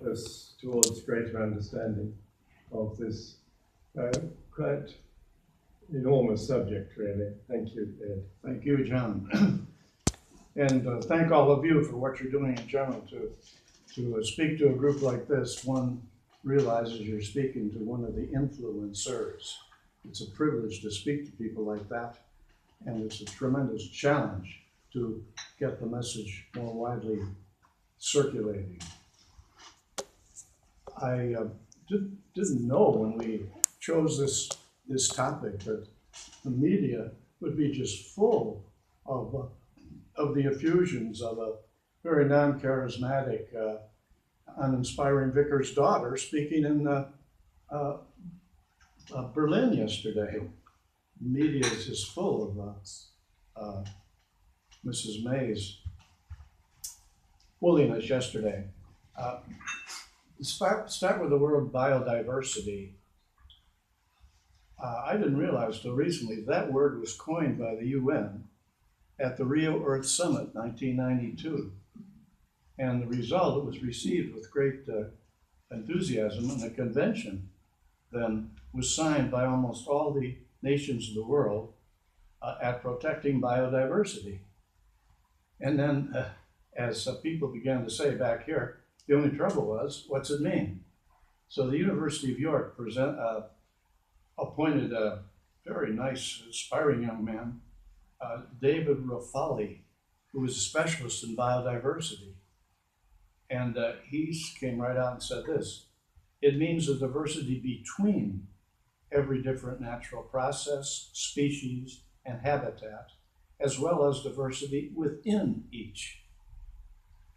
us towards greater understanding of this quite enormous subject, really. Thank you, Ed. Thank you, John. And thank all of you for what you're doing in general to speak to a group like this. One realizes you're speaking to one of the influencers. It's a privilege to speak to people like that, and it's a tremendous challenge to get the message more widely circulating. I didn't know when we chose this topic that the media would be just full of the effusions of a very non-charismatic, uninspiring vicar's daughter speaking in Berlin yesterday. The media is just full of Mrs. May's bulliness yesterday. Start with the word biodiversity. I didn't realize till recently that word was coined by the UN at the Rio Earth Summit, 1992. And the result, it was received with great enthusiasm, and the convention then was signed by almost all the nations of the world at protecting biodiversity. And then, as people began to say back here, the only trouble was, what's it mean? So the University of York appointed a very nice, aspiring young man, David Rafali, who was a specialist in biodiversity. And he came right out and said this: it means the diversity between every different natural process, species, and habitat, as well as diversity within each.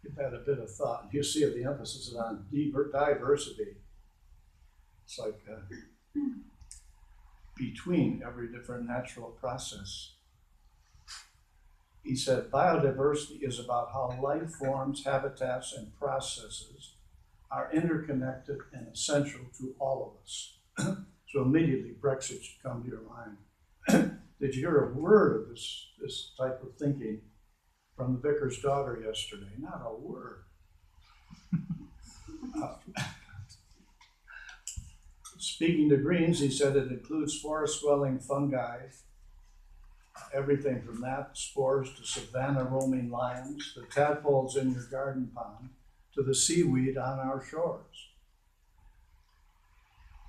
Give that a bit of thought. You see the emphasis is on diversity. It's like between every different natural process. He said, biodiversity is about how life forms, habitats, and processes are interconnected and essential to all of us. So immediately Brexit should come to your mind. Did you hear a word of this type of thinking from the vicar's daughter yesterday? Not a word. Speaking to Greens, he said it includes forest-dwelling fungi, everything from gnat spores to savanna roaming lions, the tadpoles in your garden pond, to the seaweed on our shores.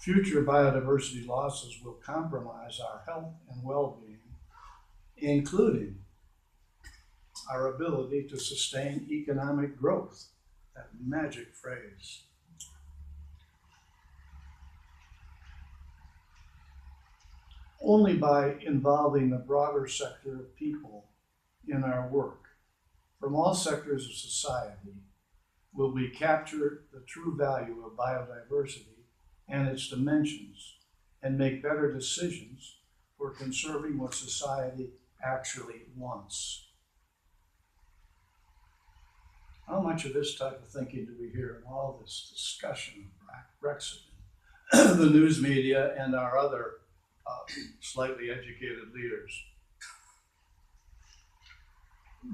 Future biodiversity losses will compromise our health and well-being, including our ability to sustain economic growth. That magic phrase. Only by involving the broader sector of people in our work from all sectors of society will we capture the true value of biodiversity and its dimensions and make better decisions for conserving what society actually wants. How much of this type of thinking do we hear in all this discussion of Brexit, the news media, and our other slightly educated leaders?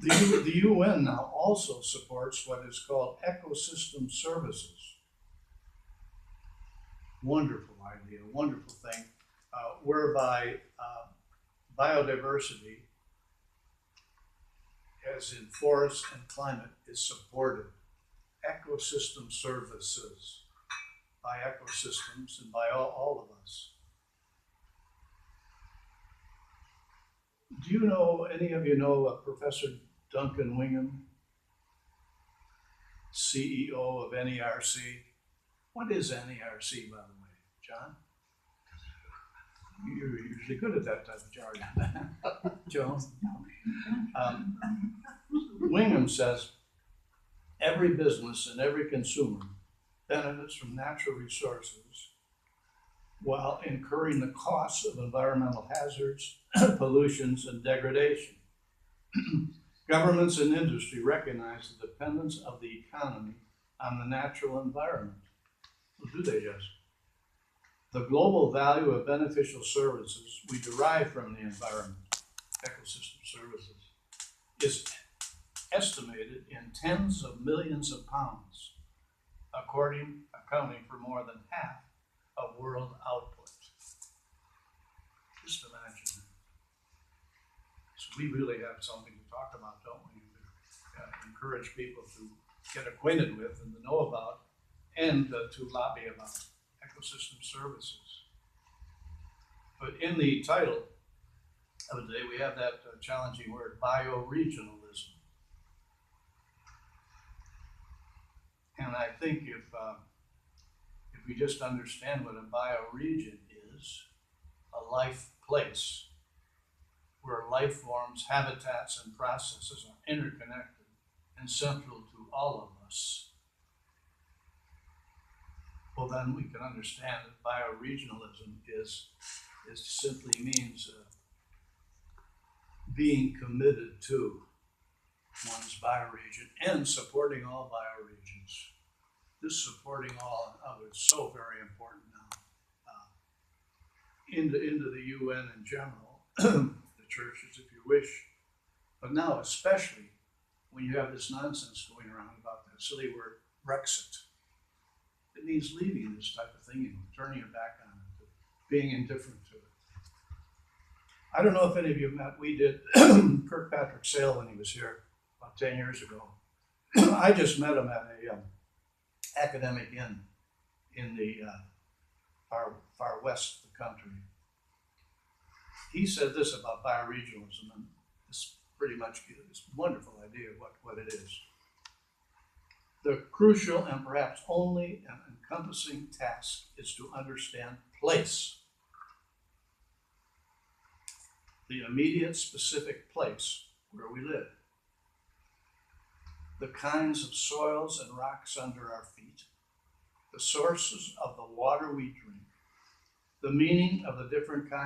The UN now also supports what is called ecosystem services. Wonderful idea, wonderful thing, whereby biodiversity, as in forest and climate, is supported. Ecosystem services by ecosystems and by all of us. Do you know, any of you know Professor Duncan Wingham, CEO of NERC? What is NERC, by the way, John? You're usually good at that type of jargon. Joan? Wingham says, every business and every consumer benefits from natural resources while incurring the costs of environmental hazards, pollutions, and degradation. Governments and industry recognize the dependence of the economy on the natural environment. Well, do they just? The global value of beneficial services we derive from the environment, ecosystem services, is estimated in tens of millions of pounds, accounting for more than half of world output. Just imagine. So we really have something to talk about, don't we? To encourage people to get acquainted with and to know about and to lobby about ecosystem services. But in the title of the day, we have that challenging word, bioregionalism. And I think if we just understand what a bioregion is, a life place where life forms, habitats, and processes are interconnected and central to all of us, well, then we can understand that bioregionalism simply means being committed to one's bioregion and supporting all bioregions. This supporting all and others is so very important now. Into the UN in general, the churches if you wish, but now especially when you have this nonsense going around about that silly word Brexit. It means leaving this type of thing and turning your back on it, being indifferent to it. I don't know if any of you met, we did Kirkpatrick Sale when he was here about 10 years ago. I just met him at a academic inn in the far west of the country. He said this about bioregionalism, and this pretty much gives this wonderful idea of what it is. The crucial and perhaps only encompassing task is to understand place. The immediate specific place where we live. The kinds of soils and rocks under our feet. The sources of the water we drink. The meaning of the different kinds